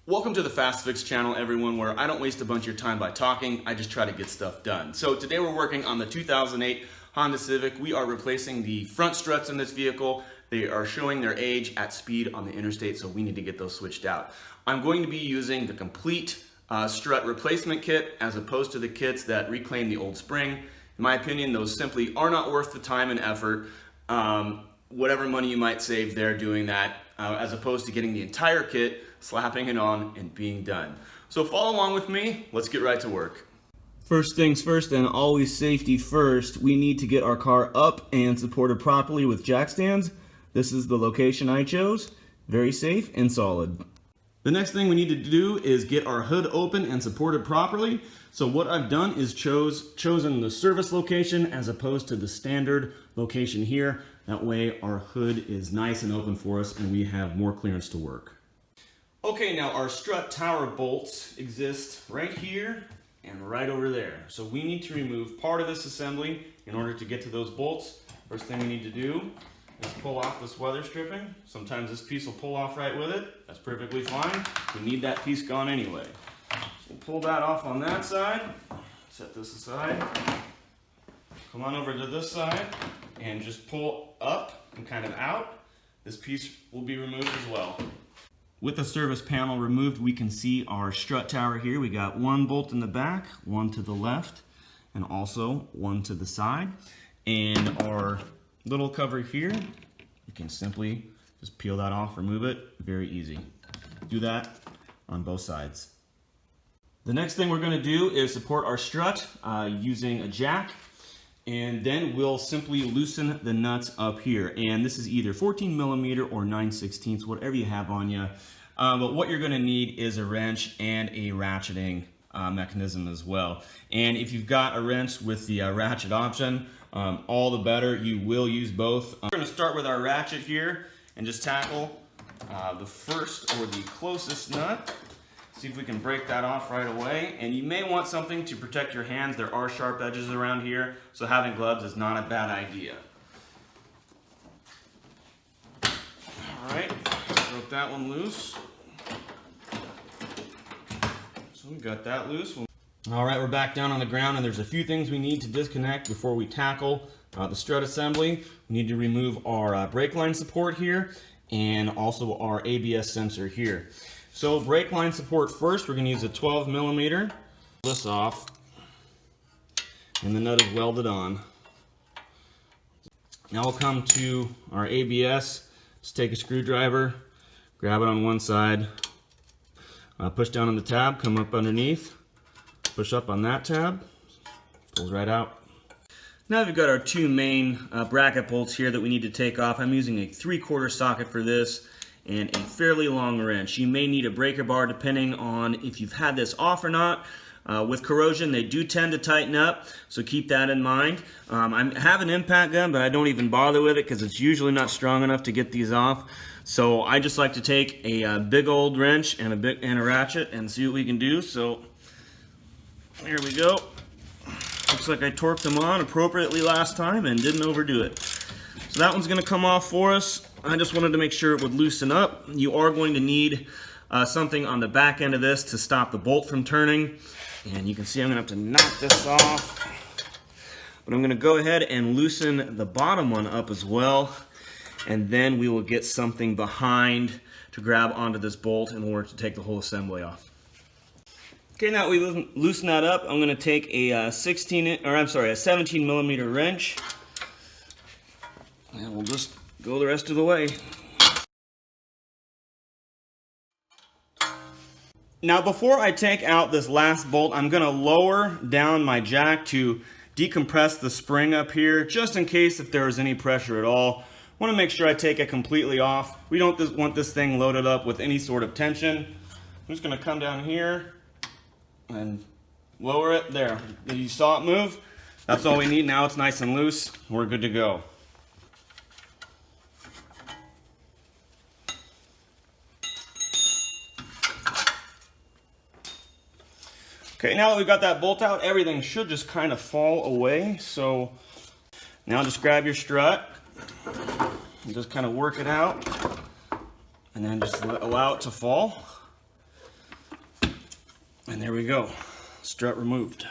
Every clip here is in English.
Welcome to the Fast Fix channel, everyone, where I don't waste a bunch of your time by talking, I just try to get stuff done. So today we're working on the 2008 Honda Civic. We are replacing the front struts in this vehicle. They are showing their age at speed on the interstate, so we need to get those switched out. I'm going to be using the complete strut replacement kit as opposed to the kits that reclaim the old spring. In my opinion, those simply are not worth the time and effort. Whatever money you might save there doing that, as opposed to getting the entire kit, slapping it on, and being done. So follow along with me, let's get right to work. First things first, and always safety first, we need to get our car up and supported properly with jack stands. This is the location I chose. Very safe and solid. The next thing we need to do is get our hood open and supported properly. So what I've done is chosen the service location as opposed to the standard location here. That way our hood is nice and open for us and we have more clearance to work. Okay, now our strut tower bolts exist right here and right over there. So we need to remove part of this assembly in order to get to those bolts. First thing we need to do is pull off this weather stripping. Sometimes this piece will pull off right with it. That's perfectly fine. We need that piece gone anyway. We'll pull that off on that side. Set this aside. Come on over to this side and just pull up and kind of out. This piece will be removed as well. With the service panel removed, we can see our strut tower here. We got one bolt in the back, one to the left, and also one to the side. And our little cover here, you can simply just peel that off, remove it, very easy. Do that on both sides. The next thing we're going to do is support our strut using a jack, and then we'll simply loosen the nuts up here. And this is either 14 millimeter or 9/16, whatever you have on you. But what you're going to need is a wrench and a ratcheting mechanism as well. And if you've got a wrench with the ratchet option, all the better. You will use both. We're going to start with our ratchet here and just tackle the first or the closest nut. See if we can break that off right away. And you may want something to protect your hands. There are sharp edges around here, so having gloves is not a bad idea. All right, broke that one loose. So we got that loose. All right, we're back down on the ground, and there's a few things we need to disconnect before we tackle the strut assembly. We need to remove our brake line support here and also our ABS sensor here. So brake line support first, we're going to use a 12 millimeter. Pull this off, and the nut is welded on. Now we'll come to our ABS. Just take a screwdriver, grab it on one side, push down on the tab, come up underneath, push up on that tab, pulls right out. Now we've got our two main bracket bolts here that we need to take off. I'm using a 3/4 socket for this and a fairly long wrench. You may need a breaker bar depending on if you've had this off or not. With corrosion, they do tend to tighten up, so keep that in mind. I have an impact gun, but I don't even bother with it because it's usually not strong enough to get these off. So I just like to take a big old wrench and a ratchet and see what we can do. So here we go. Looks like I torqued them on appropriately last time and didn't overdo it. So that one's going to come off for us. I just wanted to make sure it would loosen up. You are going to need something on the back end of this to stop the bolt from turning. And you can see I'm going to have to knock this off. But I'm going to go ahead and loosen the bottom one up as well. And then we will get something behind to grab onto this bolt in order to take the whole assembly off. Okay, now we loosen that up, I'm going to take a 17 millimeter wrench. And we'll just go the rest of the way. Now before I take out this last bolt, I'm going to lower down my jack to decompress the spring up here, just in case if there is any pressure at all. I want to make sure I take it completely off. We don't want this thing loaded up with any sort of tension. I'm just going to come down here and lower it. There. You saw it move? That's all we need. Now it's nice and loose. We're good to go. Okay, now that we've got that bolt out, everything should just kind of fall away. So now just grab your strut and just kind of work it out and then just allow it to fall. And there we go, strut removed.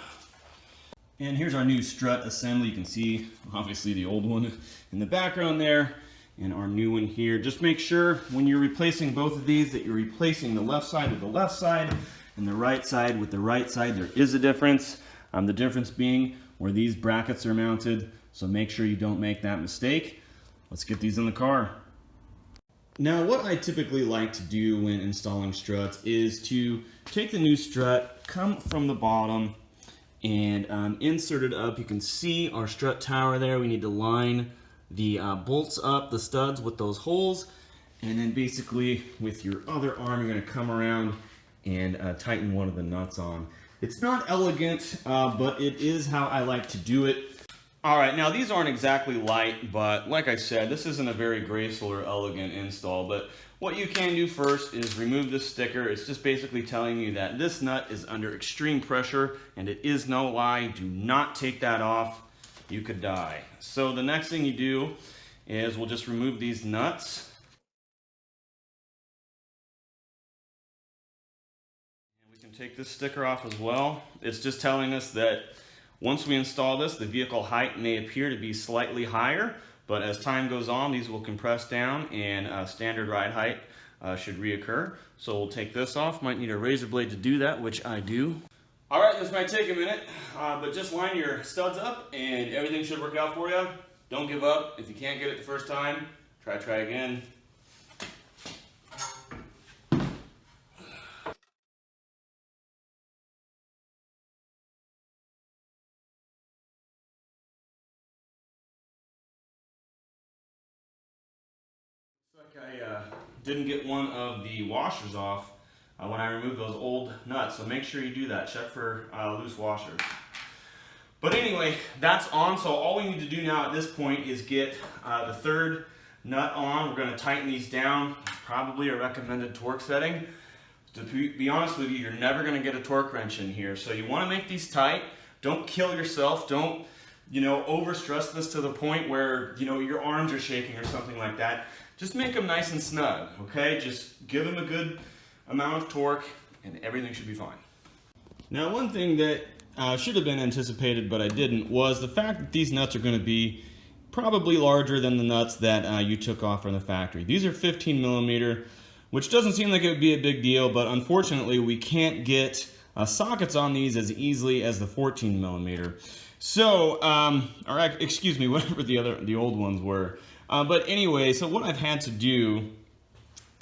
And here's our new strut assembly. You can see obviously the old one in the background there and our new one here. Just make sure when you're replacing both of these that you're replacing the left side with the left side and the right side with the right side. There is a difference. The difference being where these brackets are mounted, so make sure you don't make that mistake. Let's get these in the car. Now, what I typically like to do when installing struts is to take the new strut, come from the bottom, and insert it up. You can see our strut tower there. We need to line the bolts up, the studs with those holes, and then basically with your other arm, you're gonna come around and tighten one of the nuts on. It's not elegant, but it is how I like to do it. All right, now these aren't exactly light, but like I said, this isn't a very graceful or elegant install, but what you can do first is remove this sticker. It's just basically telling you that this nut is under extreme pressure, and it is no lie. Do not take that off. You could die. So the next thing you do is we'll just remove these nuts. And we can take this sticker off as well. It's just telling us that once we install this, the vehicle height may appear to be slightly higher, but as time goes on, these will compress down and standard ride height should reoccur. So we'll take this off. Might need a razor blade to do that, which I do. All right, this might take a minute, but just line your studs up and everything should work out for you. Don't give up. If you can't get it the first time, try again. Looks like I didn't get one of the washers off when I removed those old nuts, so make sure you do that. Check for loose washers. But anyway, that's on, so all we need to do now at this point is get the third nut on. We're going to tighten these down, probably a recommended torque setting. To be honest with you, you're never going to get a torque wrench in here, so you want to make these tight. Don't kill yourself. Don't, overstress this to the point where, your arms are shaking or something like that. Just make them nice and snug, okay? Just give them a good amount of torque and everything should be fine. Now, one thing that should have been anticipated, but I didn't, was the fact that these nuts are going to be probably larger than the nuts that you took off from the factory. These are 15 millimeter, which doesn't seem like it would be a big deal, but unfortunately we can't get sockets on these as easily as the 14 millimeter. So, or excuse me, whatever the old ones were. But anyway, so what I've had to do,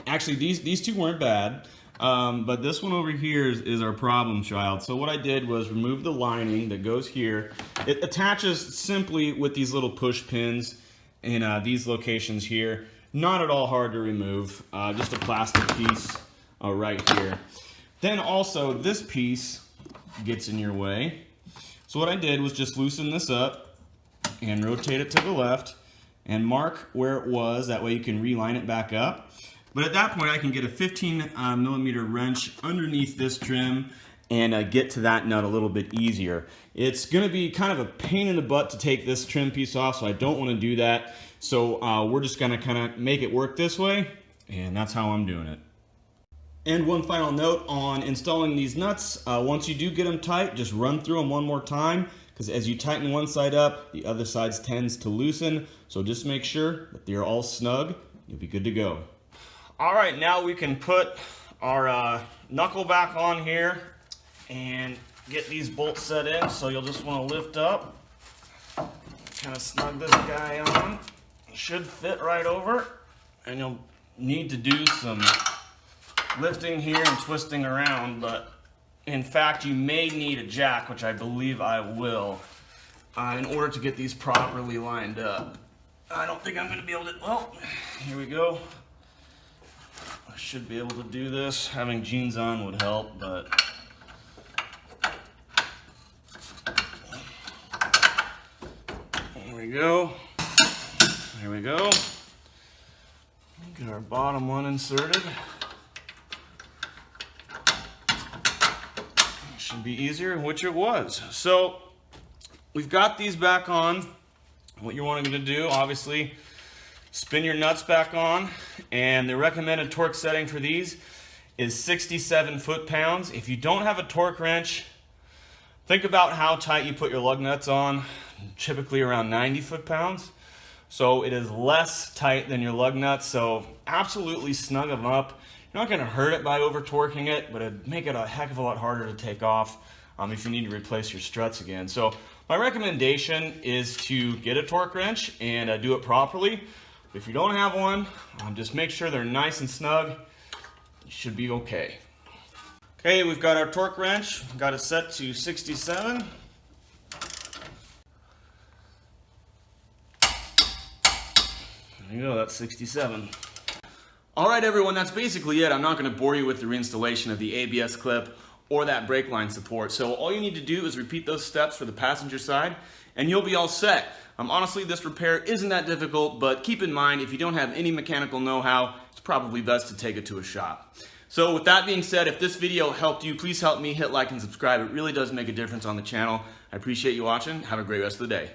actually these two weren't bad, but this one over here is our problem child. So what I did was remove the lining that goes here. It attaches simply with these little push pins in these locations here. Not at all hard to remove, just a plastic piece right here. Then also this piece gets in your way. So what I did was just loosen this up and rotate it to the left and mark where it was. That way you can reline it back up. But at that point I can get a 15 millimeter wrench underneath this trim and get to that nut a little bit easier. It's going to be kind of a pain in the butt to take this trim piece off, so I don't want to do that. So we're just going to kind of make it work this way, and that's how I'm doing it. And one final note on installing these nuts, once you do get them tight, just run through them one more time, because as you tighten one side up, the other side tends to loosen. So just make sure that they're all snug. You'll be good to go. All right, now we can put our knuckle back on here and get these bolts set in. So you'll just want to lift up, kind of snug this guy on. It should fit right over, and you'll need to do some lifting here and twisting around, but in fact you may need a jack, which I believe I will, in order to get these properly lined up. I don't think I'm going to be able to, well, here we go. I should be able to do this. Having jeans on would help, but there we go. There we go. Get our bottom one inserted. Should be easier, which it was. So we've got these back on. What you're wanting to do, obviously, spin your nuts back on, and the recommended torque setting for these is 67 foot-pounds. If you don't have a torque wrench, think about how tight you put your lug nuts on, typically around 90 foot-pounds. So it is less tight than your lug nuts, so absolutely snug them up. You're not going to hurt it by over-torquing it, but it'd make it a heck of a lot harder to take off if you need to replace your struts again. So my recommendation is to get a torque wrench and do it properly. If you don't have one, just make sure they're nice and snug. You should be okay. Okay, we've got our torque wrench. Got it set to 67. There you go, that's 67. All right, everyone, that's basically it. I'm not going to bore you with the reinstallation of the ABS clip or that brake line support. So all you need to do is repeat those steps for the passenger side and you'll be all set. Honestly, this repair isn't that difficult, but keep in mind, if you don't have any mechanical know-how, it's probably best to take it to a shop. So with that being said, if this video helped you, please help me hit like and subscribe. It really does make a difference on the channel. I appreciate you watching. Have a great rest of the day.